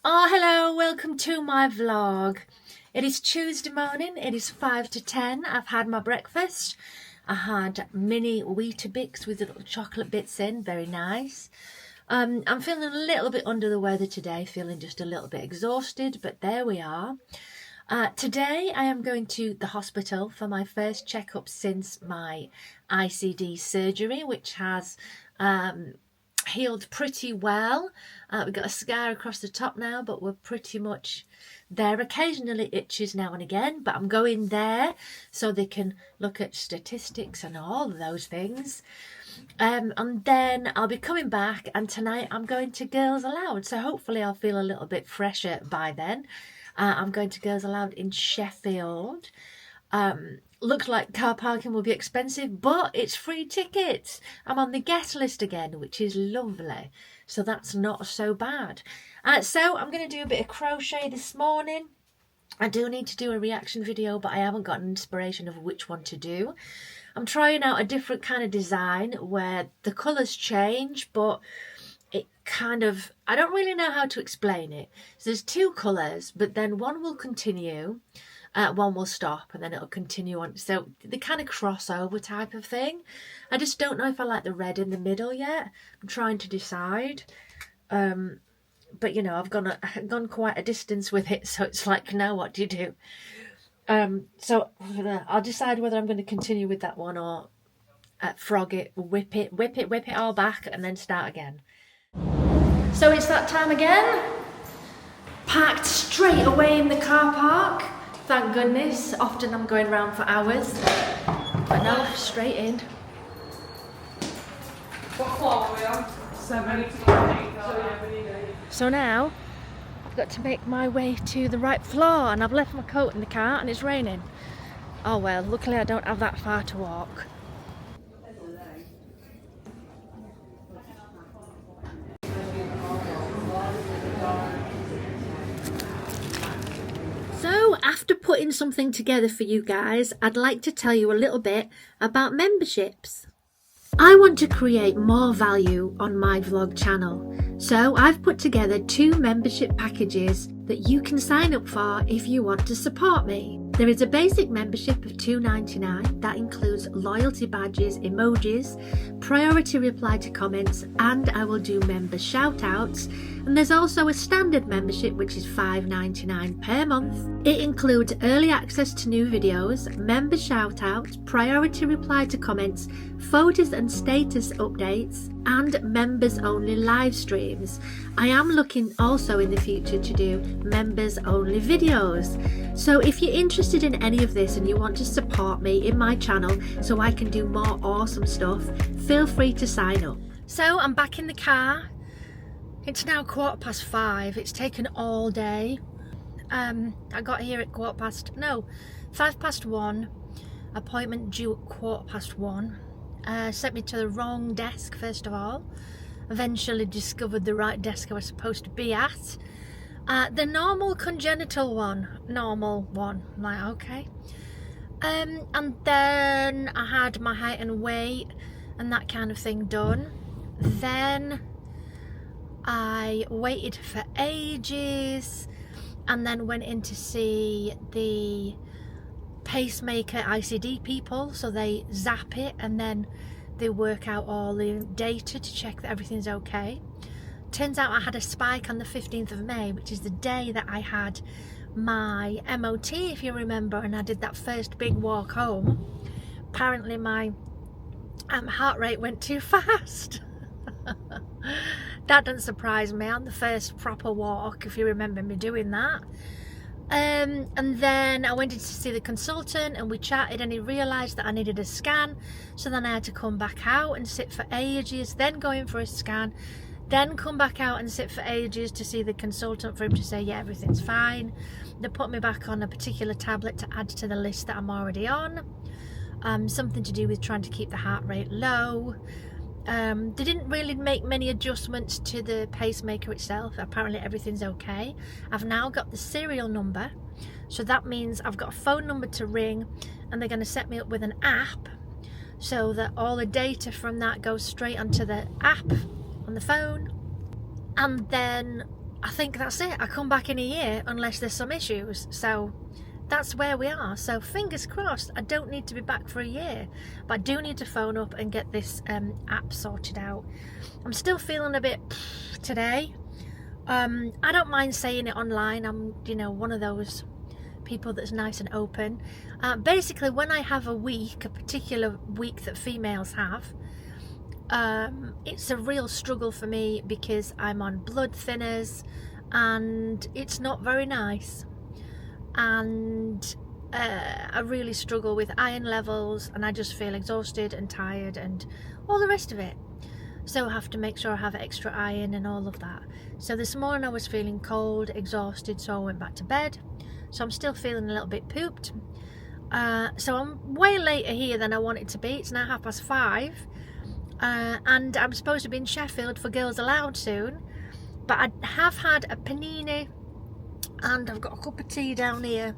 Oh, hello, welcome to my vlog. It is Tuesday morning, it is 5 to 10. I've had my breakfast. I had mini Weetabix with little chocolate bits in, very nice. I'm feeling a little bit under the weather today, feeling just a little bit exhausted, but there we are. Today I am going to the hospital for my first checkup since my ICD surgery, which has healed pretty well. We've got a scar across the top now, but we're pretty much there. Occasionally itches now and again, but I'm going there so they can look at statistics and all of those things. And then I'll be coming back, and tonight I'm going to Girls Aloud, so hopefully I'll feel a little bit fresher by then. I'm going to Girls Aloud in Sheffield. Looks like car parking will be expensive, but it's free tickets. I'm on the guest list again, which is lovely. So that's not so bad. So I'm going to do a bit of crochet this morning. I do need to do a reaction video, but I haven't got an inspiration of which one to do. I'm trying out a different kind of design where the colours change, but it kind of, I don't really know how to explain it. So there's two colours, but then one will continue. One will stop and then it'll continue on. So the kind of crossover type of thing. I just don't know if I like the red in the middle yet. I'm trying to decide. But you know, I've gone quite a distance with it. So it's like, now what do you do? So I'll decide whether I'm going to continue with that one or frog it, whip it all back and then start again. So it's that time again. Parked straight away in the car park. Thank goodness. Often I'm going around for hours, but no, straight in. What floor are we on? 7. So now I've got to make my way to the right floor, and I've left my coat in the car and it's raining. Oh well, luckily I don't have that far to walk. So after putting something together for you guys, I'd like to tell you a little bit about memberships. I want to create more value on my vlog channel, so I've put together 2 membership packages that you can sign up for if you want to support me. There is a basic membership of $2.99 that includes loyalty badges, emojis, priority reply to comments, and I will do member shout outs. And there's also a standard membership which is $5.99 per month. It includes early access to new videos, member shout outs, priority reply to comments, photos and status updates, and members only live streams. I am looking also in the future to do members only videos. So if you're interested in any of this and you want to support me in my channel so I can do more awesome stuff, feel free to sign up. So I'm back in the car. It's now 5:15. It's taken all day. I got here at 1:05. Appointment due at 1:15. Sent me to the wrong desk first of all. Eventually discovered the right desk I was supposed to be at. The normal congenital one. I'm like, okay. And then I had my height and weight and that kind of thing done. Then I waited for ages and then went in to see the pacemaker ICD people, so they zap it and then they work out all the data to check that everything's okay. Turns out I had a spike on the 15th of May, which is the day that I had my MOT, if you remember, and I did that first big walk home. Apparently my heart rate went too fast. That doesn't surprise me on the first proper walk, if you remember me doing that. And then I went in to see the consultant and we chatted, and he realised that I needed a scan, so then I had to come back out and sit for ages, then go in for a scan, then come back out and sit for ages to see the consultant for him to say yeah, everything's fine. They put me back on a particular tablet to add to the list that I'm already on, something to do with trying to keep the heart rate low. They didn't really make many adjustments to the pacemaker itself. Apparently everything's okay. I've now got the serial number, so that means I've got a phone number to ring, and they're going to set me up with an app so that all the data from that goes straight onto the app on the phone. And then I think that's it. I come back in a year unless there's some issues. So that's where we are. So fingers crossed, I don't need to be back for a year, but I do need to phone up and get this app sorted out. I'm still feeling a bit today. I don't mind saying it online. I'm, you know, one of those people that's nice and open. Basically, when I have a week, a particular week that females have, it's a real struggle for me because I'm on blood thinners and it's not very nice, and I really struggle with iron levels, and I just feel exhausted and tired and all the rest of it. So I have to make sure I have extra iron and all of that. So this morning I was feeling cold, exhausted, so I went back to bed. So I'm still feeling a little bit pooped. So I'm way later here than I want it to be. It's now 5:30. And I'm supposed to be in Sheffield for Girls Aloud soon. But I have had a panini and I've got a cup of tea down here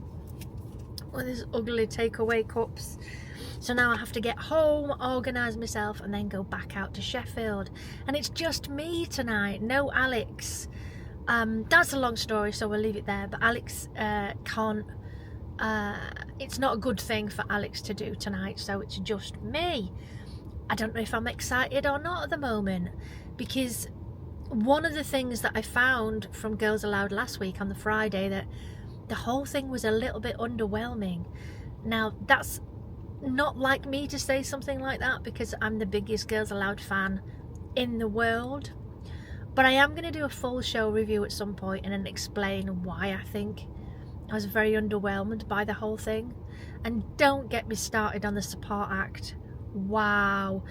with these ugly takeaway cups. So now I have to get home, organise myself, and then go back out to Sheffield. And it's just me tonight, no Alex. That's a long story, so we'll leave it there. But Alex can't, it's not a good thing for Alex to do tonight, so it's just me. I don't know if I'm excited or not at the moment, because one of the things that I found from Girls Aloud last week on the Friday, that the whole thing was a little bit underwhelming. Now, that's not like me to say something like that because I'm the biggest Girls Aloud fan in the world, but I am going to do a full show review at some point and then explain why I think I was very underwhelmed by the whole thing. And don't get me started on the support act. Wow,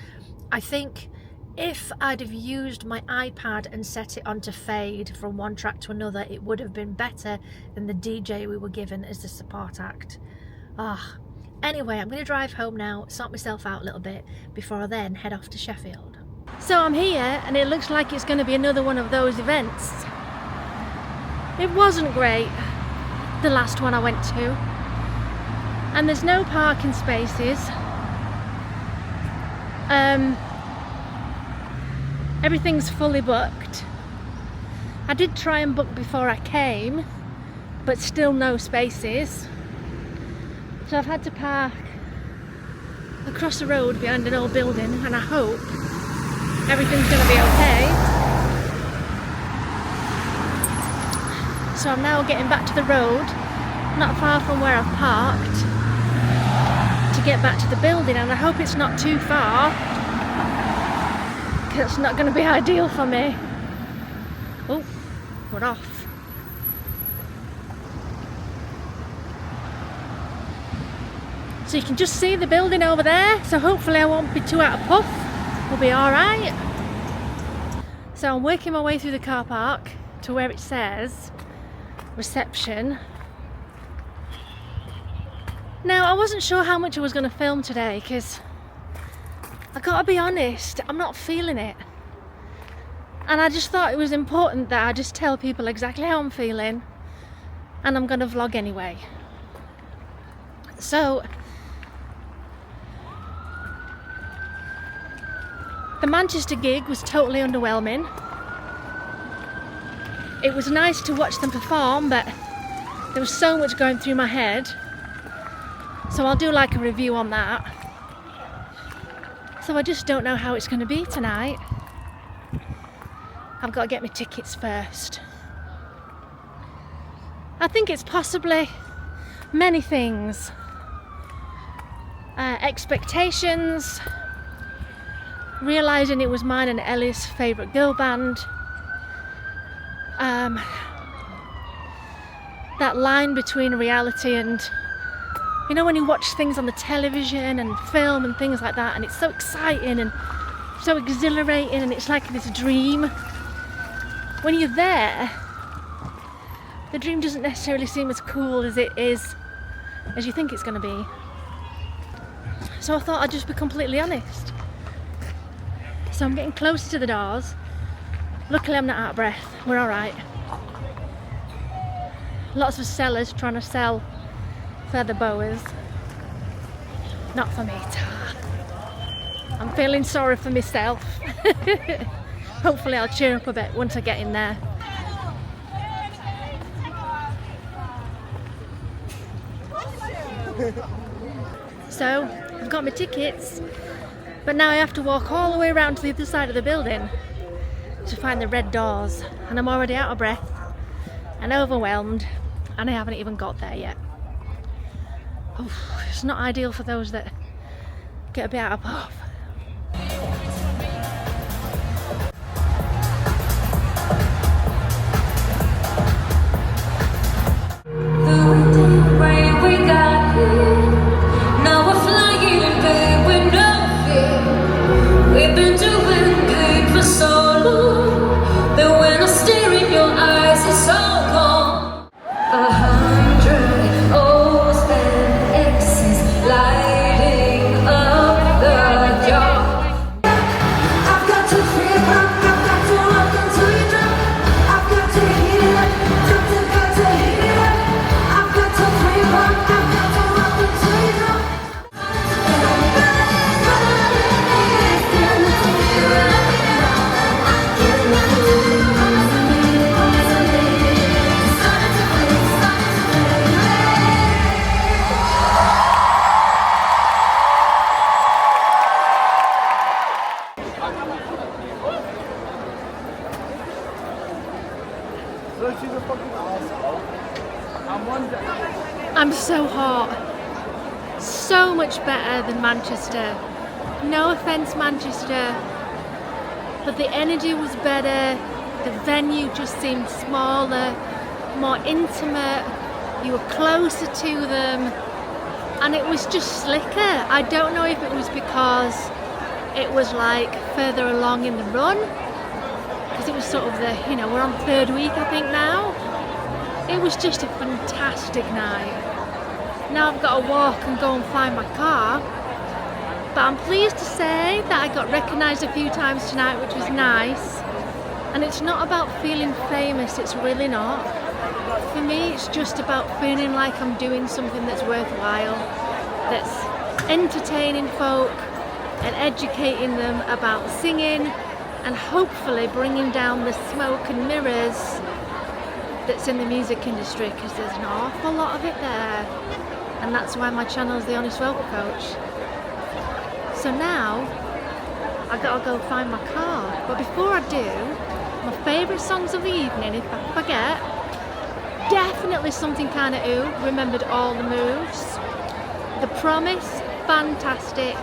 I think if I'd have used my iPad and set it onto fade from one track to another, it would have been better than the DJ we were given as the support act. Anyway, I'm going to drive home now, sort myself out a little bit before I then head off to Sheffield. So I'm here and it looks like it's going to be another one of those events. It wasn't great, the last one I went to, and there's no parking spaces. Everything's fully booked. I did try and book before I came, but still no spaces. So I've had to park across the road behind an old building, and I hope everything's going to be okay. So I'm now getting back to the road, not far from where I've parked, to get back to the building, and I hope it's not too far, because it's not going to be ideal for me. Oh, we're off. So you can just see the building over there, so hopefully I won't be too out of puff. We'll be alright. So I'm working my way through the car park to where it says reception. Now, I wasn't sure how much I was going to film today because I gotta be honest, I'm not feeling it. And I just thought it was important that I just tell people exactly how I'm feeling, and I'm going to vlog anyway. So the Manchester gig was totally underwhelming. It was nice to watch them perform, but there was so much going through my head. So I'll do like a review on that. So I just don't know how it's going to be tonight. I've got to get my tickets first. I think it's possibly many things. Expectations, realising it was mine and Ellie's favourite girl band, that line between reality and, you know, when you watch things on the television and film and things like that, and it's so exciting and so exhilarating and it's like this dream. When you're there, the dream doesn't necessarily seem as cool as it is, as you think it's going to be. So I thought I'd just be completely honest. So I'm getting closer to the doors. Luckily I'm not out of breath, we're alright. Lots of sellers trying to sell feather boas. Not for me, I'm feeling sorry for myself. Hopefully I'll cheer up a bit once I get in there. So I've got my tickets, but now I have to walk all the way around to the other side of the building to find the red doors, and I'm already out of breath and overwhelmed, and I haven't even got there yet. Oof, it's not ideal for those that get a bit out of breath. I'm so hot. So much better than Manchester. No offence, Manchester, but the energy was better. The venue just seemed smaller, more intimate. You were closer to them, and it was just slicker. I don't know if it was because it was like further along in the run, because it was sort of the, you know, we're on third week I think now. It was just a fantastic night. Now I've got to walk and go and find my car, but I'm pleased to say that I got recognised a few times tonight, which was nice. And it's not about feeling famous, it's really not. For me, it's just about feeling like I'm doing something that's worthwhile, that's entertaining folk and educating them about singing, and hopefully bringing down the smoke and mirrors that's in the music industry, because there's an awful lot of it there, and that's why my channel is The Honest Vocal Coach. So now I gotta go find my car, but before I do, my favourite songs of the evening, if I forget, definitely Something Kinda Ooh, remembered all the moves. The Promise, fantastic.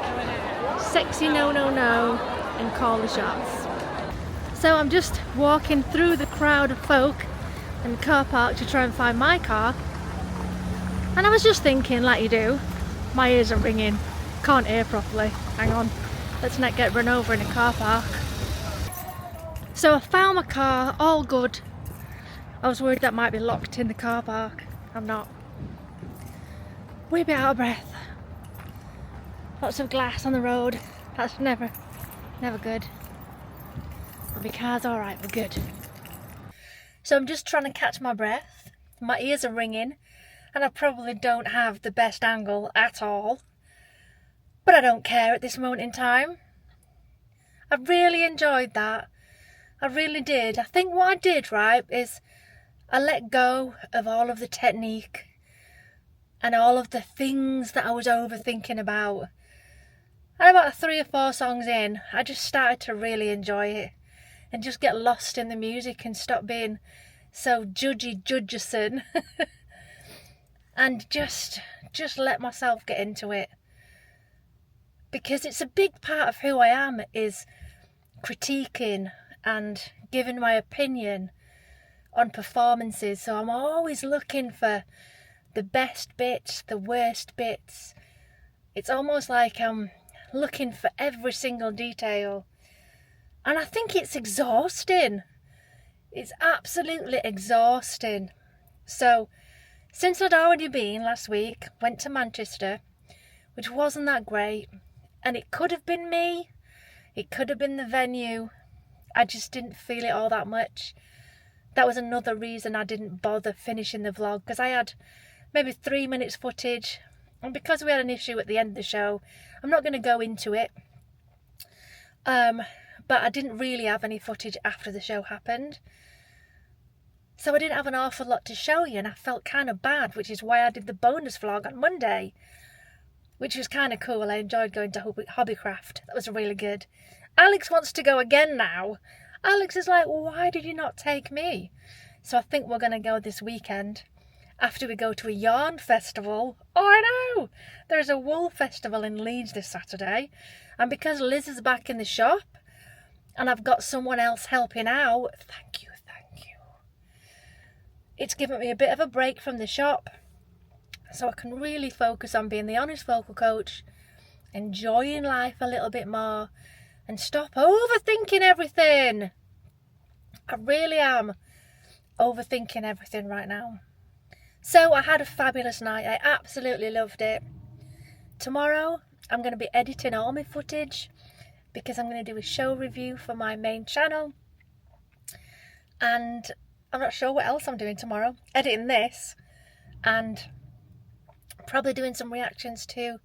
Sexy No No No, and Call the Shots. So I'm just walking through the crowd of folk and car park to try and find my car, and I was just thinking, like you do, my ears are ringing, can't hear properly, hang on, let's not get run over in a car park. So I found my car, all good. I was worried that might be locked in the car park. I'm not. We're a bit out of breath. Lots of glass on the road, that's never good. But my car's alright, we're good. So I'm just trying to catch my breath. My ears are ringing, and I probably don't have the best angle at all. But I don't care at this moment in time. I really enjoyed that. I really did. I think what I did right is I let go of all of the technique and all of the things that I was overthinking about. And about 3 or 4 songs in, I just started to really enjoy it and just get lost in the music and stop being so judgerson and just let myself get into it. Because it's a big part of who I am, is critiquing and giving my opinion on performances. So I'm always looking for the best bits, the worst bits. It's almost like I'm looking for every single detail. And I think it's exhausting. It's absolutely exhausting. So, since I'd already been last week, went to Manchester, which wasn't that great. And it could have been me. It could have been the venue. I just didn't feel it all that much. That was another reason I didn't bother finishing the vlog, because I had maybe 3 minutes footage. And because we had an issue at the end of the show, I'm not going to go into it. But I didn't really have any footage after the show happened. So I didn't have an awful lot to show you, and I felt kind of bad, which is why I did the bonus vlog on Monday, which was kind of cool. I enjoyed going to Hobbycraft. That was really good. Alex wants to go again now. Alex is like, well, why did you not take me? So I think we're going to go this weekend after we go to a yarn festival. Oh, I know! There's a wool festival in Leeds this Saturday. And because Liz is back in the shop and I've got someone else helping out, thank you. It's given me a bit of a break from the shop, so I can really focus on being the honest vocal coach, enjoying life a little bit more, and stop overthinking everything. I really am overthinking everything right now. So I had a fabulous night. I absolutely loved it. Tomorrow I'm going to be editing all my footage because I'm going to do a show review for my main channel, and I'm not sure what else I'm doing tomorrow. Editing this and probably doing some reactions to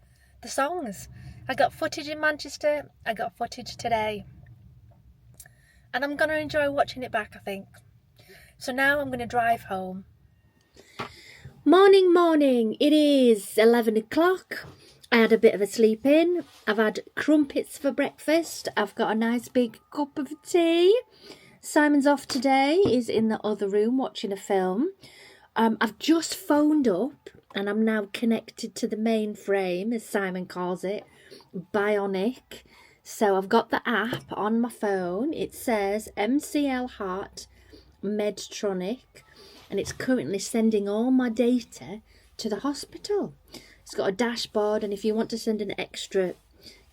the songs. I got footage in Manchester, I got footage today, and I'm going to enjoy watching it back, I think. So now I'm going to drive home. Morning. It is 11 o'clock. I had a bit of a sleep in. I've had crumpets for breakfast. I've got a nice big cup of tea. Simon's off today. He's in the other room watching a film. I've just phoned up and I'm now connected to the mainframe, as Simon calls it, bionic. So I've got the app on my phone. It says MCL Heart Medtronic, and it's currently sending all my data to the hospital. It's got a dashboard, and if you want to send an extra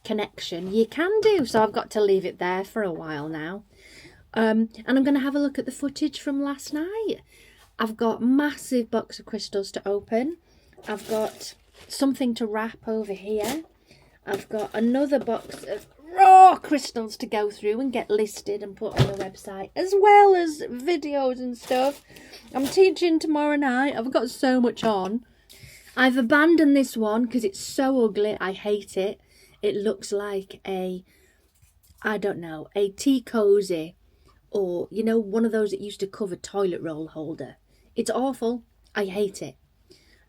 connection, you can do. So I've got to leave it there for a while now. And I'm going to have a look at the footage from last night. I've got a massive box of crystals to open. I've got something to wrap over here. I've got another box of raw crystals to go through and get listed and put on the website, as well as videos and stuff. I'm teaching tomorrow night. I've got so much on. I've abandoned this one because it's so ugly. I hate it. It looks like a tea cozy, or, you know, one of those that used to cover toilet roll holder. It's awful. I hate it.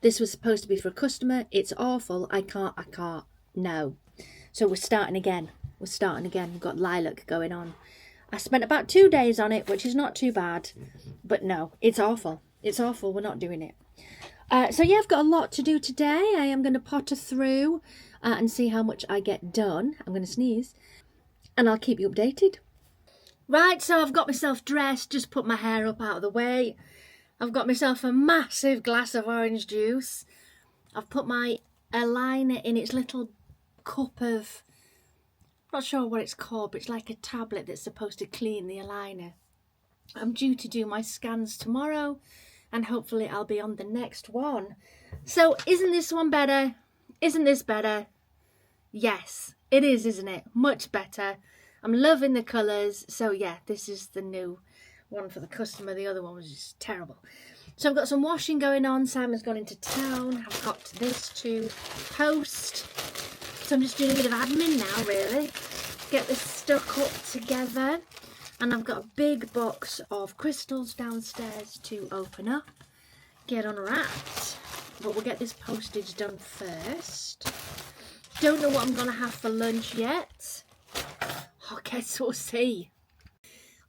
This was supposed to be for a customer. It's awful. I can't. No. So we're starting again. We've got lilac going on. I spent about 2 days on it, which is not too bad. But no, it's awful. We're not doing it. So yeah, I've got a lot to do today. I am going to potter through and see how much I get done. I'm going to sneeze. And I'll keep you updated. Right, so I've got myself dressed, just put my hair up out of the way. I've got myself a massive glass of orange juice. I've put my eyeliner in its little cup of, I'm not sure what it's called, but it's like a tablet that's supposed to clean the eyeliner. I'm due to do my scans tomorrow, and hopefully I'll be on the next one. So isn't this one better? Isn't this better? Yes, it is, isn't it? Much better. I'm loving the colours. So yeah, this is the new one for the customer. The other one was just terrible. So I've got some washing going on. Simon's gone into town. I've got this to post. So I'm just doing a bit of admin now, really. Get this stuck up together. And I've got a big box of crystals downstairs to open up. Get unwrapped. But we'll get this postage done first. Don't know what I'm going to have for lunch yet. I guess we'll see.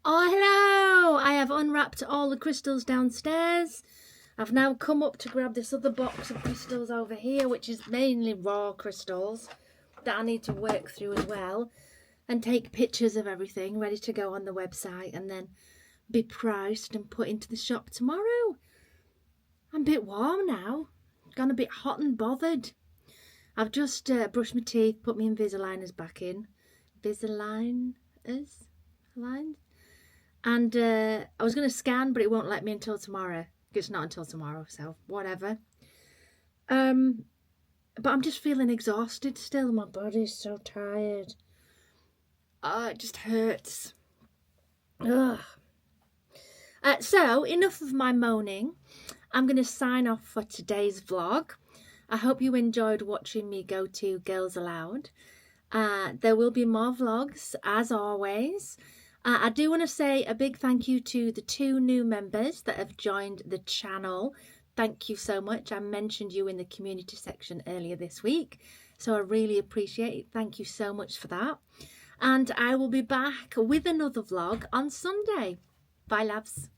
Oh, hello! I have unwrapped all the crystals downstairs. I've now come up to grab this other box of crystals over here, which is mainly raw crystals that I need to work through as well, and take pictures of everything ready to go on the website and then be priced and put into the shop tomorrow. I'm a bit warm now. Gone a bit hot and bothered. I've just brushed my teeth, put my Invisaligners back in. Lines. And I was going to scan, but it won't let me until tomorrow. It's not until tomorrow, so whatever. But I'm just feeling exhausted still. My body's so tired. It just hurts. Ugh. So, enough of my moaning. I'm going to sign off for today's vlog. I hope you enjoyed watching me go to Girls Aloud. There will be more vlogs, as always. I do want to say a big thank you to the 2 new members that have joined the channel. Thank you so much. I mentioned you in the community section earlier this week, so I really appreciate it. Thank you so much for that. And I will be back with another vlog on Sunday. Bye, loves.